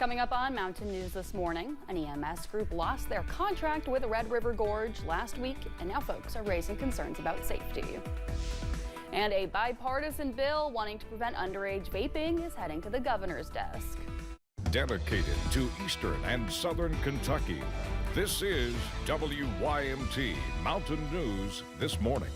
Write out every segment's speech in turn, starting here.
Coming up on Mountain News this morning, an EMS group lost their contract with Red River Gorge last week, and now folks are raising concerns about safety. And a bipartisan bill wanting to prevent underage vaping is heading to the governor's desk. Dedicated to Eastern and Southern Kentucky, this is WYMT Mountain News This Morning.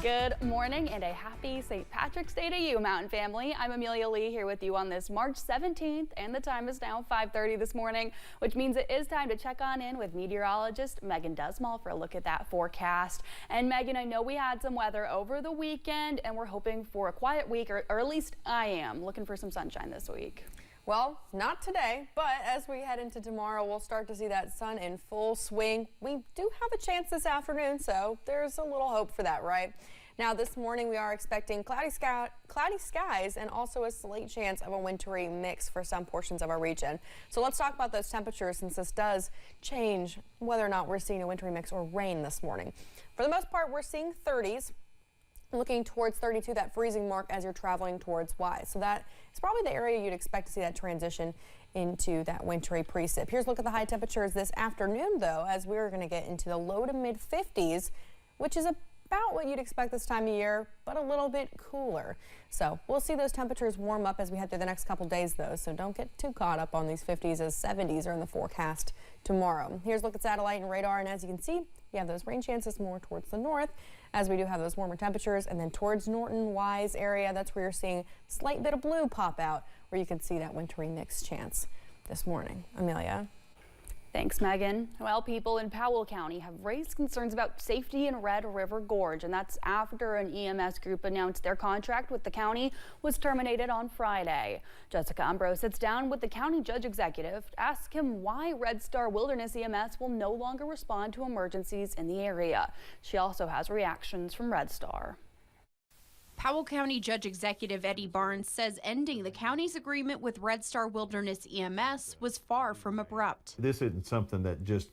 Good morning and a happy St. Patrick's Day to you, Mountain family. I'm Amelia Lee here with you on this March 17th, and the time is now 5:30 this morning, which means it is time to check on in with meteorologist Megan Dusmall for a look at that forecast. And Megan, I know we had some weather over the weekend, and we're hoping for a quiet week, or at least I am looking for some sunshine this week. Well, not today, but as we head into tomorrow, we'll start to see that sun in full swing. We do have a chance this afternoon, so there's a little hope for that, right? Now, this morning we are expecting cloudy skies and also a slight chance of a wintry mix for some portions of our region. So let's talk about those temperatures, since this does change whether or not we're seeing a wintry mix or rain this morning. For the most part, we're seeing 30s. Looking towards 32, that freezing mark as you're traveling towards Wise. So that is probably the area you'd expect to see that transition into that wintry precip. Here's a look at the high temperatures this afternoon, though, as we're going to get into the low to mid 50s, which is about what you'd expect this time of year, but a little bit cooler. So we'll see those temperatures warm up as we head through the next couple days, though, so don't get too caught up on these 50s, as 70s are in the forecast tomorrow. Here's a look at satellite and radar, and as you can see, we have those rain chances more towards the north, as we do have those warmer temperatures, and then towards Norton, Wise area, that's where you're seeing a slight bit of blue pop out, where you can see that wintry mix chance this morning. Amelia. Thanks, Megan. Well, people in Powell County have raised concerns about safety in Red River Gorge, and that's after an EMS group announced their contract with the county was terminated on Friday. Jessica Umbro sits down with the county judge executive to ask him why Red Star Wilderness EMS will no longer respond to emergencies in the area. She also has reactions from Red Star. Powell County Judge Executive Eddie Barnes says ending the county's agreement with Red Star Wilderness EMS was far from abrupt. This isn't something that just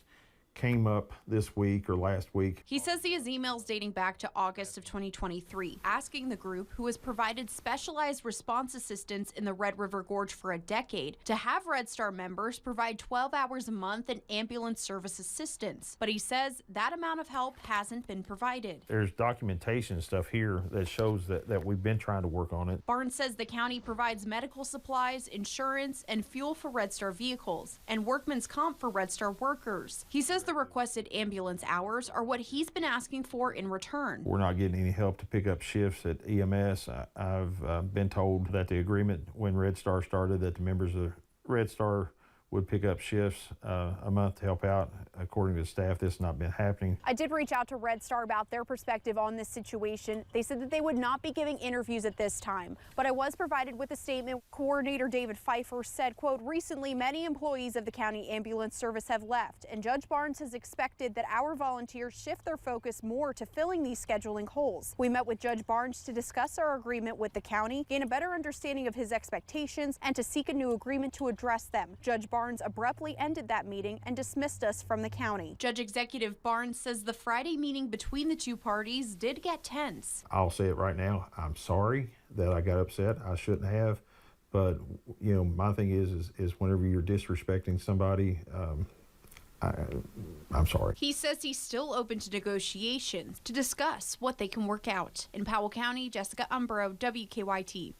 came up this week or last week. He says he has emails dating back to August of 2023 asking the group, who has provided specialized response assistance in the Red River Gorge for a decade, to have Red Star members provide 12 hours a month in ambulance service assistance. But he says that amount of help hasn't been provided. There's documentation stuff here that shows that we've been trying to work on it. Barnes says the county provides medical supplies, insurance, and fuel for Red Star vehicles, and workman's comp for Red Star workers. He says the requested ambulance hours are what he's been asking for in return. We're not getting any help to pick up shifts at EMS. I've been told that the agreement when Red Star started, that the members of Red Star would pick up shifts a month to help out. According to the staff, this has not been happening. I did reach out to Red Star about their perspective on this situation. They said that they would not be giving interviews at this time, but I was provided with a statement. Coordinator David Pfeiffer said, quote, recently many employees of the county ambulance service have left, and Judge Barnes has expected that our volunteers shift their focus more to filling these scheduling holes. We met with Judge Barnes to discuss our agreement with the county, gain a better understanding of his expectations, and to seek a new agreement to address them. Judge Barnes abruptly ended that meeting and dismissed us from the county. Judge Executive Barnes says the Friday meeting between the two parties did get tense. I'll say it right now. I'm sorry that I got upset. I shouldn't have. But, you know, my thing is whenever you're disrespecting somebody, I'm sorry. He says he's still open to negotiations to discuss what they can work out. In Powell County, Jessica Umbro, WKYT.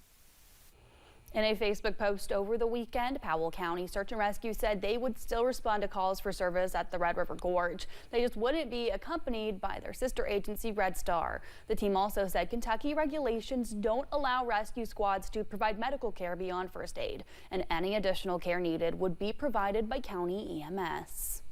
In a Facebook post over the weekend, Powell County Search and Rescue said they would still respond to calls for service at the Red River Gorge. They just wouldn't be accompanied by their sister agency, Red Star. The team also said Kentucky regulations don't allow rescue squads to provide medical care beyond first aid, and any additional care needed would be provided by county EMS.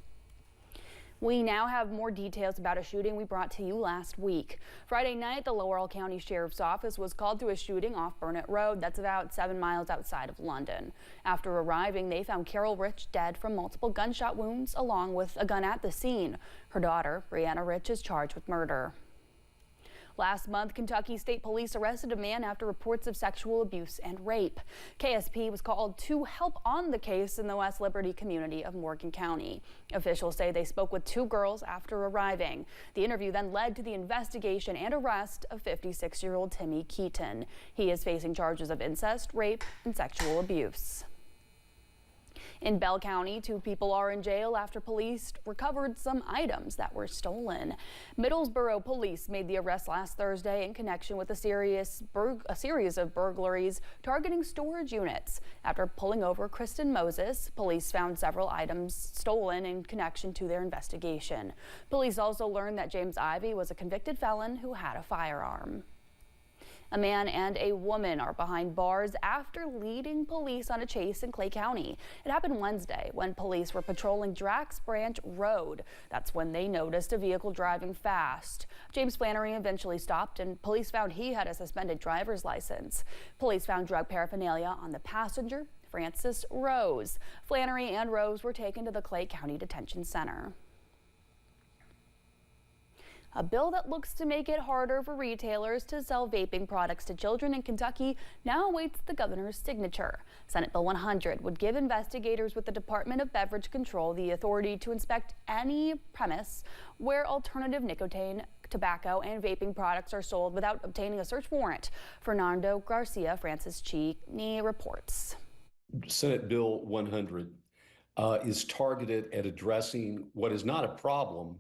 We now have more details about a shooting we brought to you last week. Friday night, the Laurel County Sheriff's Office was called to a shooting off Burnett Road. That's about 7 miles outside of London. After arriving, they found Carol Rich dead from multiple gunshot wounds, along with a gun at the scene. Her daughter, Brianna Rich, is charged with murder. Last month, Kentucky State Police arrested a man after reports of sexual abuse and rape. KSP was called to help on the case in the West Liberty community of Morgan County. Officials say they spoke with 2 girls after arriving. The interview then led to the investigation and arrest of 56-year-old Timmy Keaton. He is facing charges of incest, rape, and sexual abuse. In Bell County, 2 people are in jail after police recovered some items that were stolen. Middlesboro police made the arrest last Thursday in connection with a series of burglaries targeting storage units. After pulling over Kristen Moses, police found several items stolen in connection to their investigation. Police also learned that James Ivey was a convicted felon who had a firearm. A man and a woman are behind bars after leading police on a chase in Clay County. It happened Wednesday when police were patrolling Drax Branch Road. That's when they noticed a vehicle driving fast. James Flannery eventually stopped and police found he had a suspended driver's license. Police found drug paraphernalia on the passenger, Francis Rose. Flannery and Rose were taken to the Clay County Detention Center. A bill that looks to make it harder for retailers to sell vaping products to children in Kentucky now awaits the governor's signature. Senate Bill 100 would give investigators with the Department of Beverage Control the authority to inspect any premise where alternative nicotine, tobacco, and vaping products are sold without obtaining a search warrant. Fernando Garcia, Francis Cheney reports. Senate Bill 100 is targeted at addressing what is not a problem,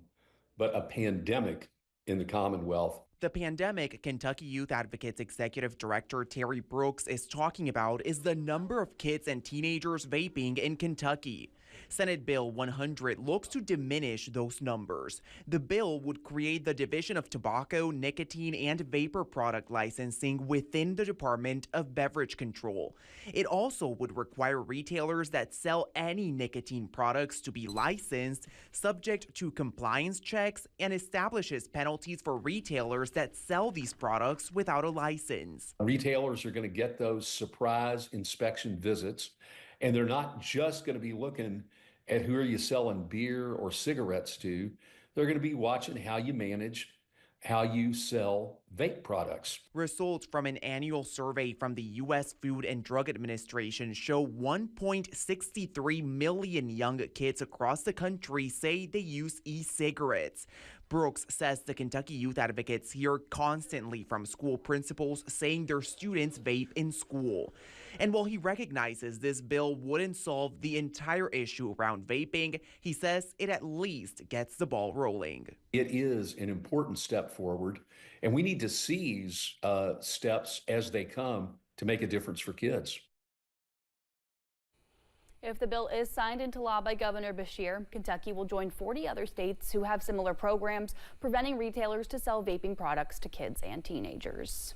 but a pandemic in the Commonwealth. The pandemic Kentucky Youth Advocates Executive Director Terry Brooks is talking about is the number of kids and teenagers vaping in Kentucky. Senate Bill 100 looks to diminish those numbers. The bill would create the Division of Tobacco, Nicotine, and Vapor Product Licensing within the Department of Beverage Control. It also would require retailers that sell any nicotine products to be licensed, subject to compliance checks, and establishes penalties for retailers that sell these products without a license. Retailers are going to get those surprise inspection visits, and they're not just going to be looking at who are you selling beer or cigarettes to. They're going to be watching how you manage, how you sell vape products. Results from an annual survey from the U.S. Food and Drug Administration show 1.63 million young kids across the country say they use e-cigarettes. Brooks says the Kentucky Youth Advocates hear constantly from school principals saying their students vape in school. And while he recognizes this bill wouldn't solve the entire issue around vaping, he says it at least gets the ball rolling. It is an important step forward, and we need to seize steps as they come to make a difference for kids. If the bill is signed into law by Governor Beshear, Kentucky will join 40 other states who have similar programs preventing retailers to sell vaping products to kids and teenagers.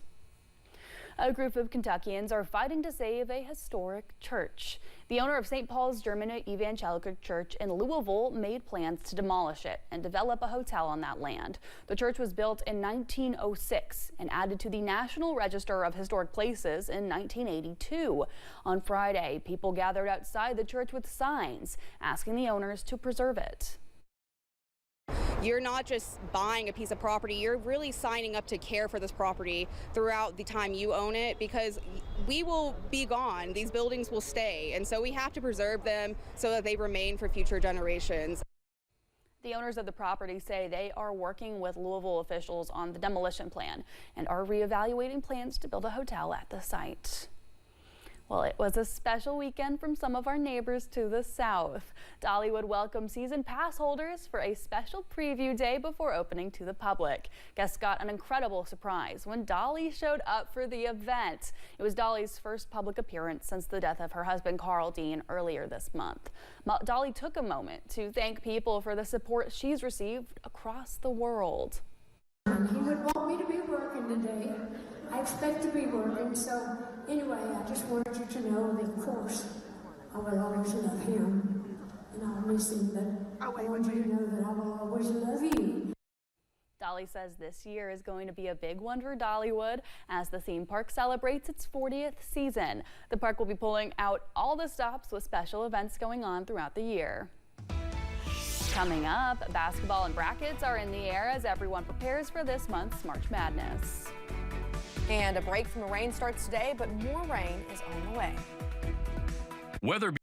A group of Kentuckians are fighting to save a historic church. The owner of St. Paul's German Evangelical Church in Louisville made plans to demolish it and develop a hotel on that land. The church was built in 1906 and added to the National Register of Historic Places in 1982. On Friday, people gathered outside the church with signs asking the owners to preserve it. You're not just buying a piece of property, you're really signing up to care for this property throughout the time you own it, because we will be gone, these buildings will stay, and so we have to preserve them so that they remain for future generations. The owners of the property say they are working with Louisville officials on the demolition plan and are reevaluating plans to build a hotel at the site. Well, it was a special weekend from some of our neighbors to the south. Dollywood welcomed season pass holders for a special preview day before opening to the public. Guests got an incredible surprise when Dolly showed up for the event. It was Dolly's first public appearance since the death of her husband, Carl Dean, earlier this month. Dolly took a moment to thank people for the support she's received across the world. He would want me to be working today. I expect to be working, so anyway, I just wanted you to know that, of course, I will always love him, and I'll miss him, but I want you to know that I will always love you. Dolly says this year is going to be a big one for Dollywood as the theme park celebrates its 40th season. The park will be pulling out all the stops with special events going on throughout the year. Coming up, basketball and brackets are in the air as everyone prepares for this month's March Madness. And a break from the rain starts today, but more rain is on the way. Weather